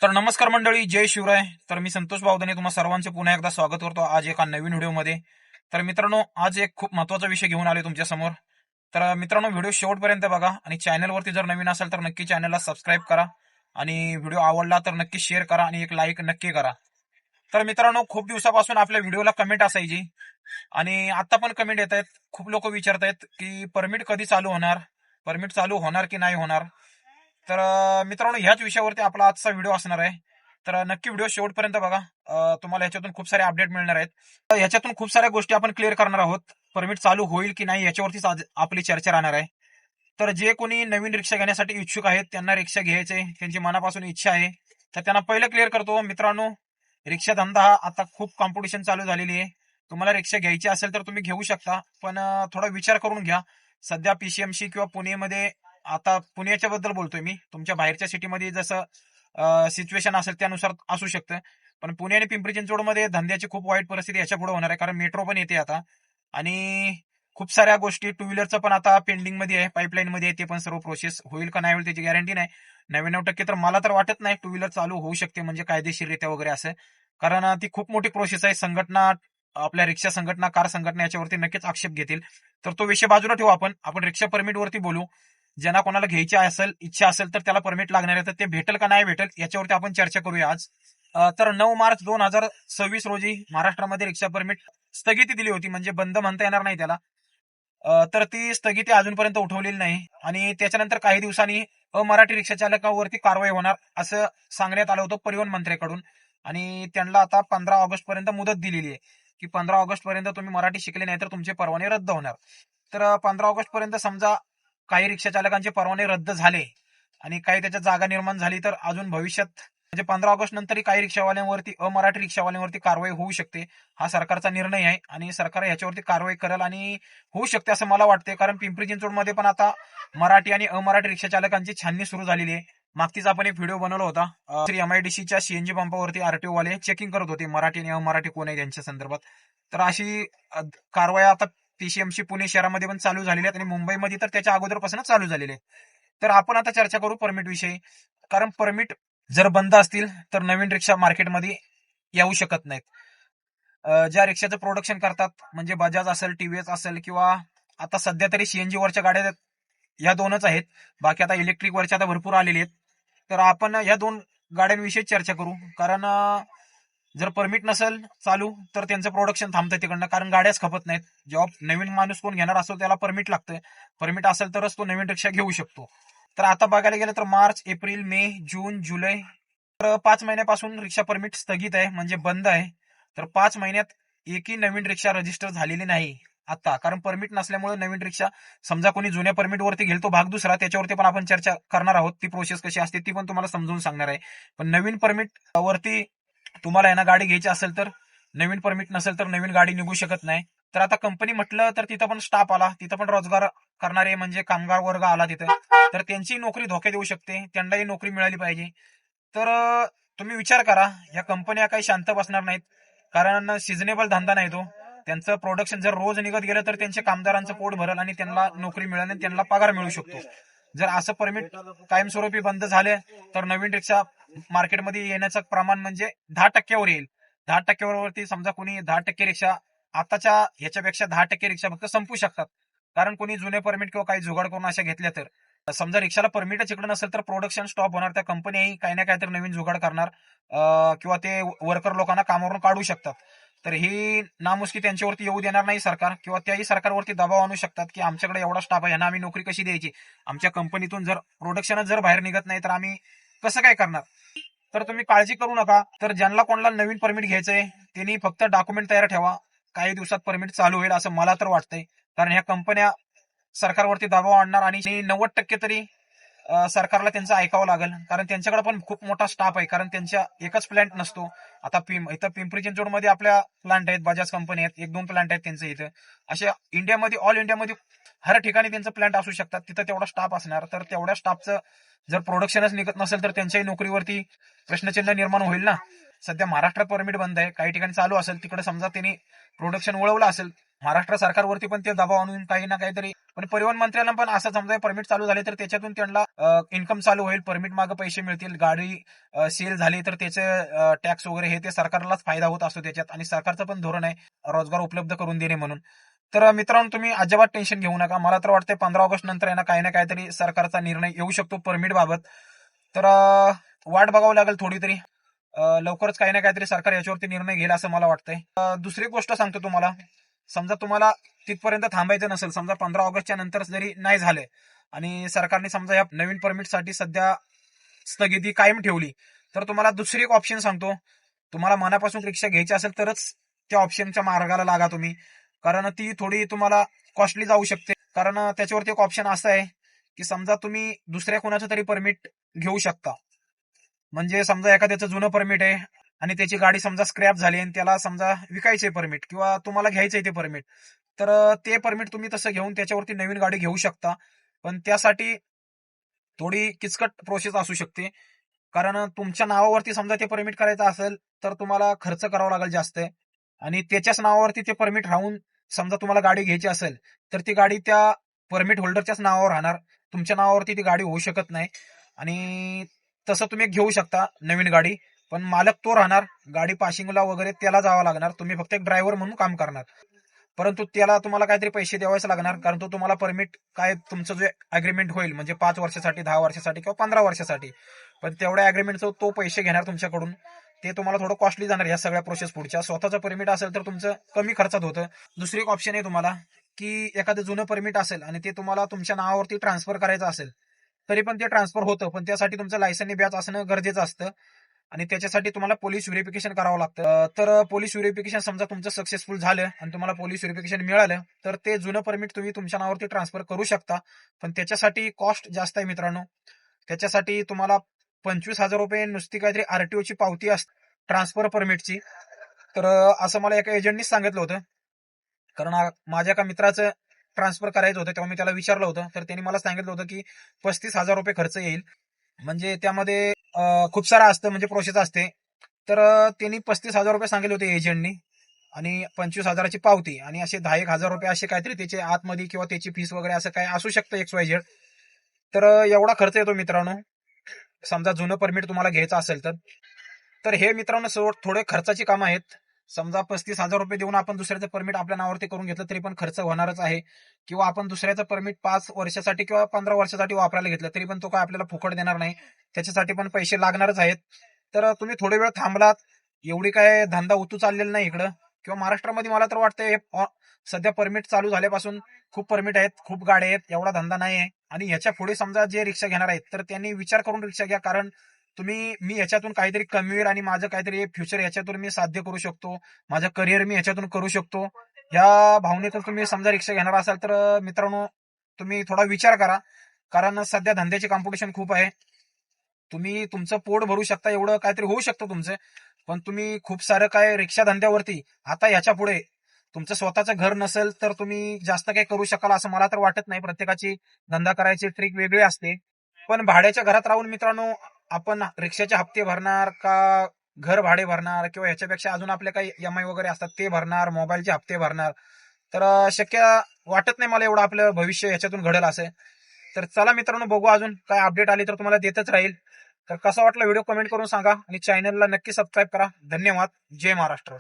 तर नमस्कार मंडळी, जय शिवराय. तर मी संतोष बावधने तुम्हा सर्वांचे पुन्हा एकदा स्वागत करतो आज एका नवीन व्हिडिओमध्ये. तर मित्रांनो, आज एक खूप महत्त्वाचा विषय घेऊन आले तुमच्या समोर. तर मित्रांनो, व्हिडिओ शेवटपर्यंत बघा आणि चॅनलवरती जर नवीन असाल तर नक्की चॅनलला सबस्क्राईब करा आणि व्हिडिओ आवडला तर नक्की शेअर करा आणि एक लाईक नक्की करा. तर मित्रांनो, खूप दिवसापासून आपल्या व्हिडिओला कमेंट असायची आणि आता पण कमेंट येत आहेत. खूप लोक विचारत आहेत की परमिट कधी चालू होणार, परमिट चालू होणार की नाही होणार. तर मित्रांनो, ह्याच विषयावरती आपला आजचा व्हिडिओ असणार आहे. तर नक्की व्हिडिओ शेवटपर्यंत बघा. तुम्हाला ह्याच्यातून खूप सारे अपडेट मिळणार आहेत. ह्याच्यातून खूप साऱ्या गोष्टी आपण क्लिअर करणार आहोत. परमिट चालू होईल की नाही याच्यावरतीच आज आपली चर्चा राहणार आहे. तर जे कोणी नवीन रिक्षा घेण्यासाठी इच्छुक आहेत, त्यांना रिक्षा घ्यायचे, त्यांची मनापासून इच्छा आहे, तर त्यांना पहिलं क्लिअर करतो. मित्रांनो, रिक्षा धंदा हा आता खूप कॉम्पिटिशन चालू झालेली आहे. तुम्हाला रिक्षा घ्यायची असेल तर तुम्ही घेऊ शकता, पण थोडा विचार करून घ्या. सध्या पीसीएमसी किंवा पुणेमध्ये, आता पुण्याच्या बद्दल बोलतोय मी, तुमच्या बाहेरच्या सिटीमध्ये जसं सिच्युएशन असेल त्यानुसार असू शकतं. पण पुणे आणि पिंपरी चिंचवडमध्ये धंद्याची खूप वाईट परिस्थिती याच्या पुढे होणार आहे, कारण मेट्रो पण येते आता आणि खूप साऱ्या गोष्टी. टू व्हीलरचं पण आता पेंडिंग मध्ये आहे, पाईपलाईन मध्ये आहे. ते पण सर्व प्रोसेस होईल का नाही होईल त्याची गॅरंटी नाही. 99% तर मला तर वाटत नाही टू व्हीलर चालू होऊ शकते म्हणजे कायदेशीररित्या वगैरे असं, कारण ती खूप मोठी प्रोसेस आहे. संघटना, आपल्या रिक्षा संघटना, कार संघटना याच्यावरती नक्कीच आक्षेप घेतील. तर तो विषय बाजूला ठेवू. आपण रिक्षा परमिट वरती बोलू. ज्यांना कोणाला घ्यायची असेल, इच्छा असेल तर त्याला परमिट लागणार आहे, तर ते भेटेल का नाही भेटेल याच्यावरती आपण चर्चा करूया आज. तर 9 मार्च 2026 रोजी महाराष्ट्रामध्ये रिक्षा परमिट स्थगिती दिली होती, म्हणजे बंद म्हणता येणार नाही त्याला. तर ती स्थगिती अजूनपर्यंत उठवलेली नाही आणि त्याच्यानंतर काही दिवसांनी अमराठी रिक्षा चालकांवरती कारवाई होणार असं सांगण्यात आलं होतं परिवहन मंत्र्याकडून. आणि त्यांना आता 15 ऑगस्ट पर्यंत मुदत दिलेली आहे की 15 ऑगस्ट पर्यंत तुम्ही मराठी शिकले नाही तर तुमचे परवाने रद्द होणार. तर 15 ऑगस्ट पर्यंत समजा काही रिक्षा चालकांचे परवाने रद्द झाले आणि काही त्याच्यात जागा निर्माण झाली, तर अजून भविष्यात म्हणजे 15 ऑगस्ट नंतरही काही रिक्षावाल्यांवरती, अमराठी रिक्षावाल्यांवरती कारवाई होऊ शकते. हा सरकारचा निर्णय आहे आणि सरकार याच्यावरती कारवाई करेल आणि होऊ शकते असं मला वाटते, कारण पिंपरी चिंचवडमध्ये पण आता मराठी आणि अमराठी रिक्षा चालकांची छाननी सुरू झालेली आहे. मागतीच आपण एक व्हिडिओ बनवला होता. श्री एमआयडीसीच्या सीएनजी पंपावरती आरटीओ वाले चेकिंग करत होते मराठी आणि अमराठी कोण आहे त्यांच्या संदर्भात. तर अशी कारवाई आता पीसीएमसी पुणे शहरामध्ये पण चालू झालेली आहेत आणि मुंबईमध्ये तर त्याच्या अगोदरपासूनच चालू झालेली आहे. तर आपण आता चर्चा करू परमिट विषयी. कारण परमिट जर बंद असतील तर नवीन रिक्षा मार्केटमध्ये येऊ शकत नाहीत. ज्या रिक्षाचं प्रोडक्शन करतात, म्हणजे बजाज असेल, टीव्हीएस असेल, किंवा आता सध्या तरी सीएनजी वरच्या गाड्या या दोनच आहेत. बाकी आता इलेक्ट्रिक वरच्या आता भरपूर आलेली आहेत. तर आपण या दोन गाड्यांविषयी चर्चा करू. कारण जर परमिट नसेल चालू तर त्यांचं प्रोडक्शन थांबतं तिकडनं, कारण गाड्याच खपत नाहीत. जेव्हा नवीन माणूस कोण घेणार असतो त्याला परमिट लागतं. परमिट असेल तरच तो नवीन रिक्षा घेऊ शकतो. तर आता बघायला गेलं तर मार्च, एप्रिल, मे, जून, जुलै, तर 5 महिन्यापासून रिक्षा परमिट स्थगित आहे, म्हणजे बंद आहे. तर 5 महिन्यात एकही नवीन रिक्षा रजिस्टर झालेली नाही आता, कारण परमिट नसल्यामुळे नवीन रिक्षा, समजा कोणी जुन्या परमिट वरती घेईल तो भाग दुसरा, त्याच्यावरती पण आपण चर्चा करणार आहोत. ती प्रोसेस कशी असते ती पण तुम्हाला समजून सांगणार आहे. पण नवीन परमिट वरती तुम्हाला आहे ना गाडी घ्यायची असेल तर, नवीन परमिट नसेल तर नवीन गाडी निघू शकत नाही. तर आता कंपनी म्हटलं तर तिथं पण स्टाफ आला, तिथं पण रोजगार करणारे म्हणजे कामगार वर्ग आला तिथं, तर त्यांची नोकरी धोक्यात येऊ शकते, त्यांनाही नोकरी मिळाली पाहिजे. तर तुम्ही विचार करा, या कंपन्या काही शांत बसणार नाहीत, कारण सिजनेबल धंदा नाही तो. त्यांचं प्रोडक्शन जर रोज निघत गेलं तर त्यांच्या कामगारांचं पोट भरल आणि त्यांना नोकरी मिळेल आणि त्यांना पगार मिळू शकतो. जर असं परमिट कायमस्वरूपी बंद झाले तर नवीन रिक्षा मार्केटमध्ये येण्याचं प्रमाण म्हणजे 10%वर येईल. 10%वरती समजा कोणी 10% रिक्षा, आताच्या ह्याच्यापेक्षा 10% रिक्षा फक्त संपू शकतात, कारण कोणी जुने परमिट किंवा काही जुगाड करून अशा घेतल्या तर. समजा रिक्षाला परमिटच इकडे नसेल तर प्रोडक्शन स्टॉप होणार, त्या कंपनीही काही ना काही तर नवीन जुगाड करणार, किंवा ते वर्कर लोकांना कामावरून काढू शकतात. तर ही नामुष्की त्यांच्यावरती येऊ देणार नाही सरकार, किंवा त्याही सरकारवरती दबाव आणू शकतात की आमच्याकडे एवढा स्टाफ आहे ना, आम्ही नोकरी कशी द्यायची, आमच्या कंपनीतून जर प्रोडक्शनच जर बाहेर निघत नाही तर आम्ही कसं काय करणार. तर तुम्ही काळजी करू नका. तर ज्यांना कोणाला नवीन परमिट घ्यायचंय त्यांनी फक्त डॉक्युमेंट तयार ठेवा. काही दिवसात परमिट चालू होईल असं मला तर वाटतंय, कारण ह्या कंपन्या सरकारवरती दबाव आणणार आणि 90% तरी सरकारला त्यांचं ऐकावं लागेल, कारण त्यांच्याकडे पण खूप मोठा स्टाफ आहे, कारण त्यांच्या एकच प्लांट नसतो. आता इथं पिंपरी चिंचवडमध्ये आपल्या प्लांट आहेत, बजाज कंपनी आहेत, 1-2 प्लांट आहेत त्यांचे इथं. अशा इंडियामध्ये, ऑल इंडियामध्ये हर ठिकाणी त्यांचं प्लांट असू शकतात, तिथं तेवढा स्टाफ असणार. तर तेवढ्या स्टाफचं जर प्रोडक्शनच निघत नसेल तर त्यांच्याही नोकरीवरती प्रश्नचिन्ह निर्माण होईल ना. सध्या महाराष्ट्रात परमिट बंद आहे, काही ठिकाणी चालू असेल, तिकडे समजा त्यांनी प्रोडक्शन वळवलं असेल महाराष्ट्र सरकारवरती पण ते दबाव आणून काही ना काहीतरी. पण परिवहन मंत्र्यांना पण असं समजा परमिट चालू झाले तर त्याच्यातून त्यांना इन्कम चालू होईल, परमिट मागे पैसे मिळतील, गाडी सेल झाली तर त्याचे टॅक्स वगैरे हे ते सरकारलाच फायदा होत असतो त्याच्यात, आणि सरकारचं पण धोरण आहे रोजगार उपलब्ध करून देणे म्हणून. तर मित्रांनो, तुम्ही अजिबात टेन्शन घेऊ नका. मला तर वाटतंय 15 ऑगस्ट नंतर आहे ना काही ना काहीतरी सरकारचा निर्णय येऊ शकतो परमिट बाबत. तर वाट बघावं लागेल थोडी तरी. लवकरच काही ना काहीतरी सरकार याच्यावरती निर्णय घेईल असं मला वाटतंय. दुसरी गोष्ट सांगतो तुम्हाला. समजा तुम्हाला तिथपर्यंत थांबायचं नसेल, समजा 15 ऑगस्टच्या नंतर जरी नाही झाले आणि सरकारने समजा या नवीन परमिटसाठी सध्या स्थगिती कायम ठेवली, तर तुम्हाला दुसरी एक ऑप्शन सांगतो. तुम्हाला मनापासून रिक्षा घ्यायची असेल तरच त्या ऑप्शनच्या मार्गाला लागा तुम्ही, कारण ती थोडी तुम्हाला कॉस्टली जाऊ शकते. कारण त्याच्यावरती एक ऑप्शन असं आहे की समजा तुम्ही दुसऱ्या कोणाचं तरी परमिट घेऊ शकता. म्हणजे समजा एखाद्याचं जुनं परमिट आहे आणि त्याची गाडी समजा स्क्रॅप झाली आणि त्याला समजा विकायचे परमिट किंवा तुम्हाला घ्यायचंय ते परमिट, तर ते परमिट तुम्ही तसं घेऊन त्याच्यावरती नवीन गाडी घेऊ शकता. पण त्यासाठी थोडी किचकट प्रोसेस असू शकते. कारण तुमच्या नावावरती समजा ते परमिट करायचं असेल तर तुम्हाला खर्च करावा लागेल जास्त, आणि त्याच्याच नावावरती ते परमिट राहून समजा तुम्हाला गाडी घ्यायची असेल तर ती गाडी त्या परमिट होल्डरच्याच नावावर राहणार, तुमच्या नावावरती ती गाडी होऊ शकत नाही. आणि तसं तुम्ही घेऊ शकता नवीन गाडी, पण मालक तो राहणार, गाडी पासिंगला वगैरे त्याला जावं लागणार, तुम्ही फक्त एक ड्रायव्हर म्हणून काम करणार. परंतु त्याला तुम्हाला काहीतरी पैसे द्यावेच लागणार, कारण तो तुम्हाला परमिट काय तुमचं जे अग्रीमेंट होईल म्हणजे 5 वर्षासाठी, 10 वर्षासाठी किंवा 15 वर्षासाठी, पण तेवढ्या अग्रीमेंटचं तो पैसे घेणार तुमच्याकडून. ते तुम्हाला थोडं कॉस्टली जाणार ह्या सगळ्या प्रोसेस पुढच्या. स्वतःचं परमिट असेल तर तुमचं कमी खर्चात होतं. दुसरी एक ऑप्शन आहे तुम्हाला, की एखादं जुनं परमिट असेल आणि ते तुम्हाला तुमच्या नावावरती ट्रान्सफर करायचं असेल तरी पण ते ट्रान्सफर होतं, पण त्यासाठी तुमचं लायसन्स बॅच असणं गरजेचं असतं आणि त्याच्यासाठी तुम्हाला पोलीस व्हेरिफिकेशन करावं लागतं. तर पोलीस व्हेरिफिकेशन समजा तुमचं सक्सेसफुल झालं आणि तुम्हाला पोलीस व्हेरिफिकेशन मिळालं तर ते जुनं परमिट तुम्ही तुमच्या नावावरती ट्रान्सफर करू शकता. पण त्याच्यासाठी कॉस्ट जास्त आहे मित्रांनो. त्याच्यासाठी तुम्हाला 25,000 रुपये नुसती काहीतरी आरटीओची पावती असते ट्रान्सफर परमिटची. तर असं मला एका एजंटनीच सांगितलं होतं. कारण माझ्या एका मित्राचं ट्रान्सफर करायचं होतं तेव्हा मी त्याला विचारलं होतं, तर त्यांनी मला सांगितलं होतं की 35,000 रुपये खर्च येईल. म्हणजे त्यामध्ये खूप सारं असतं, म्हणजे प्रोसेस असते. तर त्यांनी 35,000 रुपये सांगितले होते एजंटनी, आणि 25,000ची पावती, आणि असे 10,000 रुपये असे काहीतरी त्याचे आतमध्ये किंवा त्याची फीस वगैरे असं काय असू शकतं XYZ. तर एवढा खर्च येतो मित्रांनो समजा जुनं परमिट तुम्हाला घ्यायचं असेल तर. तर हे मित्रांनो थोडे खर्चाची कामं आहेत. समजा 35,000 रुपये देऊन आपण दुसऱ्याचं परमिट आपल्या नावावरती करून घेतलं तरी पण खर्च होणारच आहे, किंवा आपण दुसऱ्याचं परमिट 5 वर्षासाठी किंवा 15 वर्षासाठी वापरायला घेतलं तरी पण तो काय आपल्याला फुकट देणार नाही, त्याच्यासाठी पण पैसे लागणारच आहेत. तर तुम्ही थोडे वेळ थांबलात, एवढी काय धंदा उतू चाललेला नाही इकडं, किंवा महाराष्ट्रामध्ये मला तर वाटतंय सध्या परमिट चालू झाल्यापासून खूप परमिट आहेत, खूप गाड्या आहेत, एवढा धंदा नाही आहे. आणि ह्याच्या पुढे समजा जे रिक्षा घेणार आहेत तर त्यांनी विचार करून रिक्षा घ्या, कारण मी याच्यातून काहीतरी कमी होईल आणि माझं काहीतरी फ्युचर याच्यातून मी साध्य करू शकतो, माझं करिअर मी याच्यातून करू शकतो, या भावनेतून तुम्ही समजा रिक्षा घेणार असाल तर मित्रांनो तुम्ही थोडा विचार करा. कारण सध्या धंद्याची कॉम्पिटिशन खूप आहे. तुम्ही तुमचं पोट भरू शकता एवढं काहीतरी होऊ शकतं तुमचं, पण तुम्ही खूप सारं काय रिक्षा धंद्यावरती आता याच्या पुढे तुमचं स्वतःचं घर नसेल तर तुम्ही जास्त काही करू शकाल असं मला तर वाटत नाही. प्रत्येकाची धंदा करायची ट्रिक वेगळी असते. पण भाड्याच्या घरात राहून मित्रांनो आपण रिक्षाचे हप्ते भरणार का, घर भाडे भरणार, किंवा ह्याच्यापेक्षा अजून आपले काही EMI वगैरे असतात ते भरणार, मोबाईलचे हप्ते भरणार, तर शक्य वाटत नाही मला एवढं आपलं भविष्य ह्याच्यातून घडेल असं. तर चला मित्रांनो, बघू अजून काय अपडेट आली तर तुम्हाला देतच राहील. तर कसा वाटला व्हिडिओ कमेंट करून सांगा, आणि चॅनलला नक्की सबस्क्राईब करा. धन्यवाद. जय महाराष्ट्र.